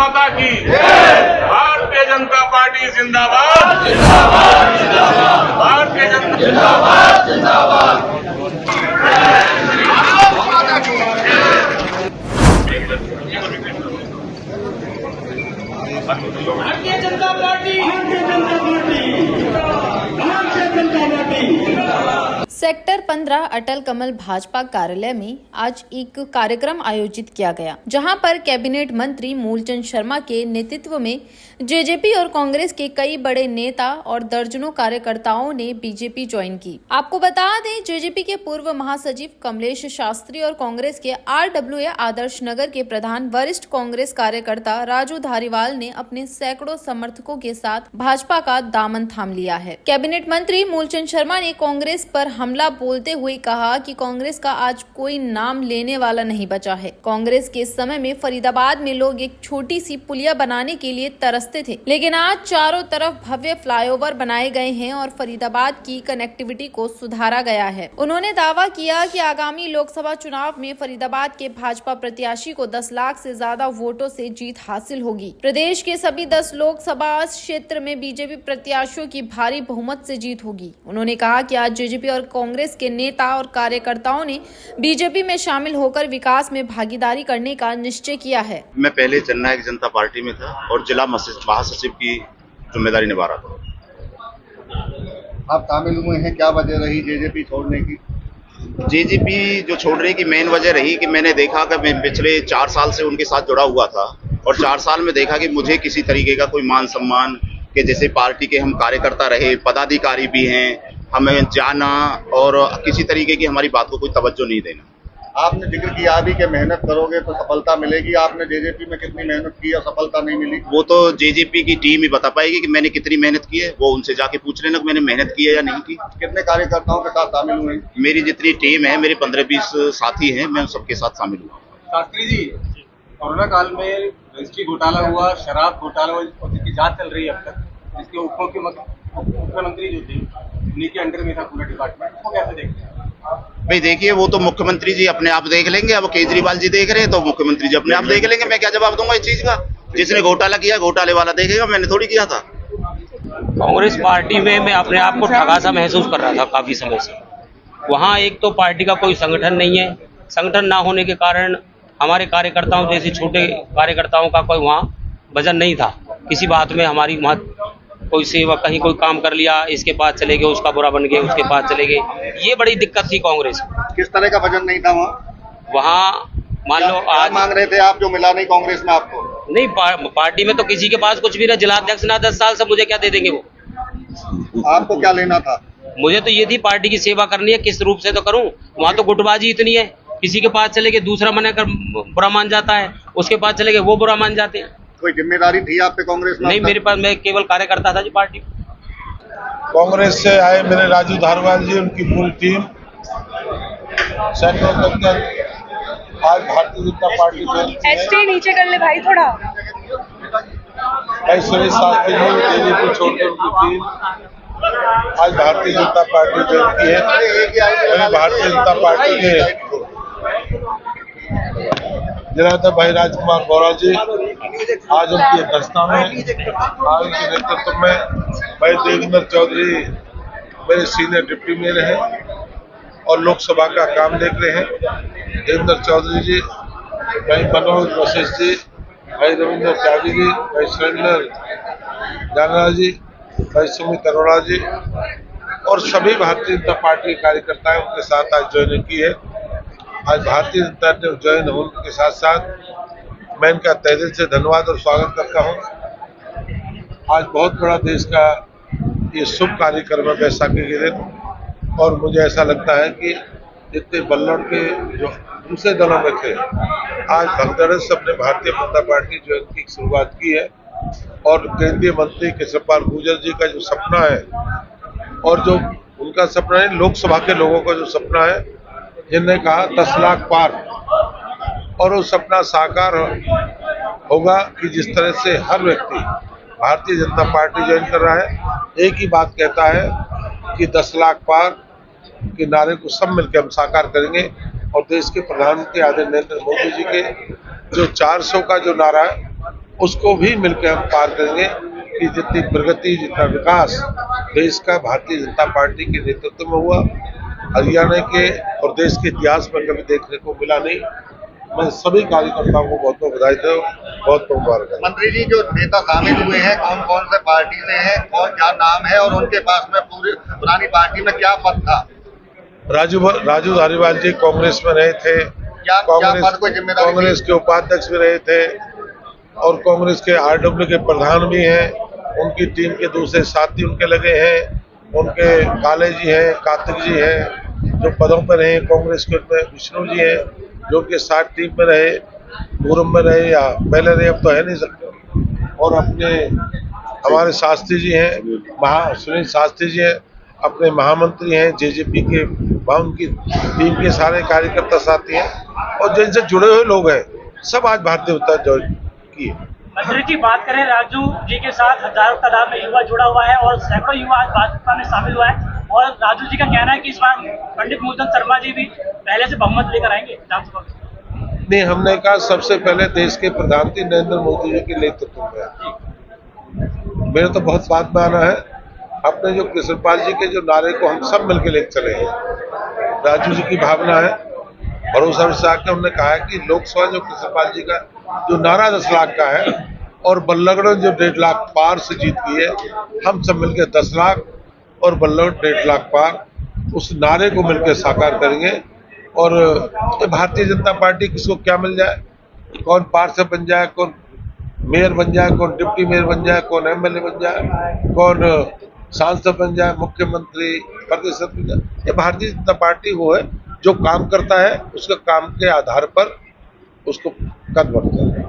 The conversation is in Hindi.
माता की भारतीय जनता पार्टी जिंदाबाद, Bharatiya Janata Bharatiya Janata party, Bharatiya Janata party, Bharatiya Janata party. Sector 15 अटल कमल भाजपा कार्यालय में आज एक कार्यक्रम आयोजित किया गया, जहां पर कैबिनेट मंत्री मूलचंद शर्मा के नेतृत्व में जेजेपी और कांग्रेस के कई बड़े नेता और दर्जनों कार्यकर्ताओं ने बीजेपी ज्वाइन की। आपको बता दें, जेजेपी के पूर्व महासचिव कमलेश शास्त्री और कांग्रेस के आरडब्ल्यूए आदर्श नगर के प्रधान वरिष्ठ कांग्रेस कार्यकर्ता राजू धारीवाल ने अपने सैकड़ों समर्थकों के साथ भाजपा का दामन थाम लिया है। कैबिनेट मंत्री मूलचंद शर्मा ने कांग्रेस पर हमला बोलते हुए कहा कि कांग्रेस का आज कोई नाम लेने वाला नहीं बचा है। कांग्रेस के समय में फरीदाबाद में लोग एक छोटी सी पुलिया बनाने के लिए तरसते थे, लेकिन आज चारों तरफ भव्य फ्लाईओवर बनाए गए हैं और फरीदाबाद की कनेक्टिविटी को सुधारा गया है। उन्होंने दावा किया कि आगामी लोकसभा चुनाव में फरीदाबाद के भाजपा प्रत्याशी को 10 लाख से ज्यादा वोटों से जीत हासिल होगी। प्रदेश के सभी 10 लोकसभा क्षेत्र में बीजेपी प्रत्याशियों की भारी बहुमत से जीत होगी। उन्होंने कहा कि आज जेजेपी और कांग्रेस के नेता और कार्यकर्ताओं ने बीजेपी में शामिल होकर विकास में भागीदारी करने का निश्चय किया है। मैं पहले जननायक जनता पार्टी में था और जिला महासचिव की जिम्मेदारी निभा रहा था। आप शामिल हुए हैं, क्या वजह रही जेजेपी छोड़ने की? जेजेपी जो छोड़ रही की मेन वजह रही कि मैंने देखा कि मैं पिछले 4 साल से उनके साथ जुड़ा हुआ था और 4 साल में देखा कि मुझे किसी तरीके का कोई मान सम्मान के, जैसे पार्टी के हम कार्यकर्ता रहे, पदाधिकारी भी हैं, हमें जाना और किसी तरीके की हमारी बात को कोई तवज्जो नहीं देना। आपने जिक्र किया अभी कि मेहनत करोगे तो सफलता मिलेगी। आपने जेजेपी में कितनी मेहनत की और सफलता नहीं मिली? वो तो जेजेपी की टीम ही बता पाएगी कि मैंने कितनी मेहनत की है। वो उनसे जाके पूछ लेना कि मैंने मेहनत की है या नहीं की। कितने कार्यकर्ताओं के साथ शामिल हुए? मेरी जितनी टीम है, मेरे 15-20 साथी हैं, मैं उन सबके साथ शामिल हुआ। शास्त्री जी, कोरोना काल में रजिस्ट्री घोटाला हुआ, शराब घोटाला हुआ और जिसकी जांच चल रही है अब तक, जिसके मुख्यमंत्री जो थे उन्हीं के अंडर में था पूरा डिपार्टमेंट, वो कैसे देखते हैं? भाई देखिए, वो तो मुख्यमंत्री जी अपने आप देख लेंगे। अब केजरीवाल जी देख रहे हैं तो मुख्यमंत्री जी अपने आप देख लेंगे। मैं क्या जवाब दूंगा इस चीज का? जिसने घोटाला किया घोटाले वाला देखेगा, मैंने थोड़ी किया था। कांग्रेस पार्टी में मैं अपने आप को ठगा सा महसूस कर रहा था काफी समय से। वहाँ एक तो पार्टी का कोई संगठन नहीं है, संगठन ना होने के कारण हमारे कार्यकर्ताओं जैसे छोटे कार्यकर्ताओं का कोई वहाँ वजन नहीं था। किसी बात में हमारी कोई सेवा, कहीं कोई काम कर लिया, इसके पास चले गए, उसका बुरा बन गए, उसके पास चले गए, ये बड़ी दिक्कत थी कांग्रेस। किस तरह का वजन नहीं था वहाँ? मान लो आज मांग रहे थे आप जो मिला नहीं कांग्रेस में आपको? नहीं, पार्टी में तो किसी के पास कुछ भी ना, जिलाध्यक्ष ना 10 साल से, मुझे क्या दे देंगे वो? आपको क्या लेना था? मुझे तो ये थी पार्टी की सेवा करनी है, किस रूप से तो करूं। वहाँ तो गुटबाजी इतनी है, किसी के पास चले गए दूसरा मना कर बुरा मान जाता है, उसके पास चले गए वो बुरा मान जाते हैं। कोई जिम्मेदारी थी आप पे कांग्रेस में? नहीं, मेरे पास, मैं केवल कार्यकर्ता था जी पार्टी। कांग्रेस से आए मेरे राजू धारवाल जी, उनकी पूरी टीम सैकड़ों तक आज भारतीय जनता पार्टी में नीचे कर ले भाई थोड़ा। भाई सुरेश शास्त्री जी जेजेपी छोड़कर उनकी टीम आज भारतीय जनता पार्टी ज्वाइन की है। वही भारतीय जनता पार्टी के जिलाध्यक्ष भाई राजकुमार गौड़ा जी आज उनकी अध्यक्षता में, आज उनके नेतृत्व में भाई देवेंद्र चौधरी मेरे सीनियर डिप्टी मेयर हैं और लोकसभा का काम देख रहे हैं। देवेंद्र चौधरी जी, भाई मनोज वशिष्ठ जी, भाई रविंद्र त्यागी जी, भाई सुरेंद्र जाना जी, भाई सुमित अरोड़ा जी और सभी भारतीय जनता पार्टी के कार्यकर्ता उनके साथ आज ज्वाइनिंग की है। आज भारतीय जनता ने ज्वाइन होने के साथ साथ मैं इनका तहे दिल से धन्यवाद और स्वागत करता हूं। आज बहुत बड़ा देश का ये शुभ कार्यक्रम है बैसाखी के दिन और मुझे ऐसा लगता है कि जितने बल्लड़ के जो दूसरे दलों में थे, आज भगदड़ से अपने भारतीय जनता पार्टी ज्वाइन की शुरुआत की है और केंद्रीय मंत्री कृष्णपाल गुर्जर जी का जो सपना है और जो उनका सपना है, लोकसभा के लोगों का जो सपना है, जिनने कहा 10 लाख पार, और वो सपना साकार होगा कि जिस तरह से हर व्यक्ति भारतीय जनता पार्टी ज्वाइन कर रहा है, एक ही बात कहता है कि 10 लाख पार के नारे को सब मिलकर हम साकार करेंगे। और देश के प्रधानमंत्री आदरणीय नरेंद्र मोदी जी के जो 400 का जो नारा है, उसको भी मिलकर हम पार करेंगे कि जितनी प्रगति, जितना विकास देश का भारतीय जनता पार्टी के नेतृत्व में हुआ, हरियाणा के और देश के इतिहास में कभी देखने को मिला नहीं। मैं सभी कार्यकर्ताओं को बहुत बहुत बधाई दूं, बहुत बहुत मुबारक। मंत्री जी, जो नेता शामिल हुए हैं कौन कौन से पार्टी से हैं और क्या नाम है, और उनके पास में पूरी पुरानी पार्टी में क्या पद था? राजू धारीवाल जी कांग्रेस में रहे थे, क्या पद को जिम्मेदारी कांग्रेस के उपाध्यक्ष भी रहे थे और कांग्रेस के RW के प्रधान भी हैं। उनकी टीम के दूसरे साथी उनके लगे हैं, उनके काले जी हैं, कार्तिक जी हैं, जो पदों पर रहे कांग्रेस के, उनमें विष्णु जी हैं जो उनके साथ टीम में रहे, पूर्व में रहे या पहले रहे, अब तो है नहीं सकते। और अपने हमारे शास्त्री जी हैं, सुनील शास्त्री जी हैं, अपने महामंत्री हैं JJP के, वहाँ उनकी टीम के सारे कार्यकर्ता साथी हैं और जिनसे जुड़े हुए लोग हैं, सब आज भारतीय जनता ज्वाइन किए। मंत्री जी, बात करें राजू जी के साथ हजारों तादाद में युवा जुड़ा हुआ है और सैकड़ों युवा आज भाजपा में शामिल हुआ है, और राजू जी का कहना है कि इस बार पंडित मूलचंद शर्मा जी भी पहले से बहुमत लेकर आएंगे विधानसभा में। नहीं, हमने कहा सबसे पहले देश के प्रधानमंत्री नरेंद्र मोदी जी के नेतृत्व में। मेरे तो बहुत बात में आना है, अपने जो कृष्णपाल जी के जो नारे को हम सब मिलकर लेकर चले हैं, राजू जी की भावना है, भरोसा विश्वास के हमने कहा है कि लोकसभा जो कृष्णपाल जी का जो नारा 10 लाख का है और बल्लभगढ़ जो 1.5 लाख पार से जीत गई है, हम सब मिलकर 10 लाख और बल्लभगढ़ 1.5 लाख पार, उस नारे को मिलकर साकार करेंगे। और भारतीय जनता पार्टी किसको क्या मिल जाए, कौन पार्षद बन जाए, कौन मेयर बन जाए, कौन डिप्टी मेयर बन जाए, कौन MLA बन जाए, कौन सांसद बन जाए, मुख्यमंत्री, प्रदेश बन जाए, ये भारतीय जनता पार्टी वो है जो काम करता है, उसके काम के आधार पर उसको कद बढ़ता है।